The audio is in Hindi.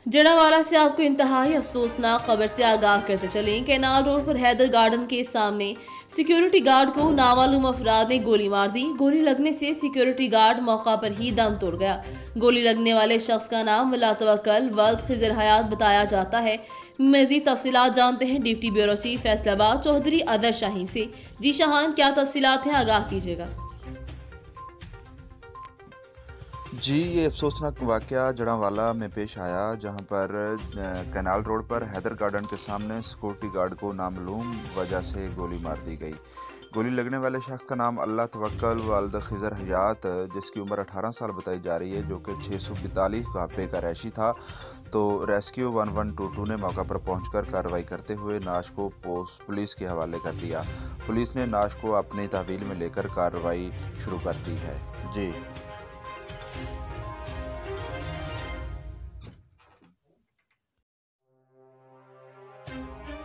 जड़ावाला से आपको इंतहाई अफसोसनाक खबर से आगाह करते चलें। कैनाल रोड पर हैदर गार्डन के सामने सिक्योरिटी गार्ड को नामालूम अफराद ने गोली मार दी। गोली लगने से सिक्योरिटी गार्ड मौका पर ही दम तोड़ गया। गोली लगने वाले शख्स का नाम मुल्ला तवक्कल वल्द खिजर हयात बताया जाता है। मजीद तफसीलात जानते हैं deputy bureau chief Faisalabad Chaudhry अदर शाहीन से। जी शाहान, क्या तफसीलात हैं, आगाह कीजिएगा। जी, ये अफसोसनाक वाक़या जड़ांवाला में पेश आया, जहां पर कैनाल रोड पर हैदर गार्डन के सामने सिक्योरिटी गार्ड को नामालूम वजह से गोली मार दी गई। गोली लगने वाले शख्स का नाम अल्लाह तवक्कल वालिद खिजर हयात, जिसकी उम्र 18 साल बताई जा रही है, जो कि 642 घापे का रैशी था। तो रेस्क्यू 1122 ने मौका पर पहुंचकर कार्रवाई करते हुए नाश को पुलिस के हवाले कर दिया। पुलिस ने नाश को अपनी तहवील में लेकर कार्रवाई शुरू कर दी है। जी।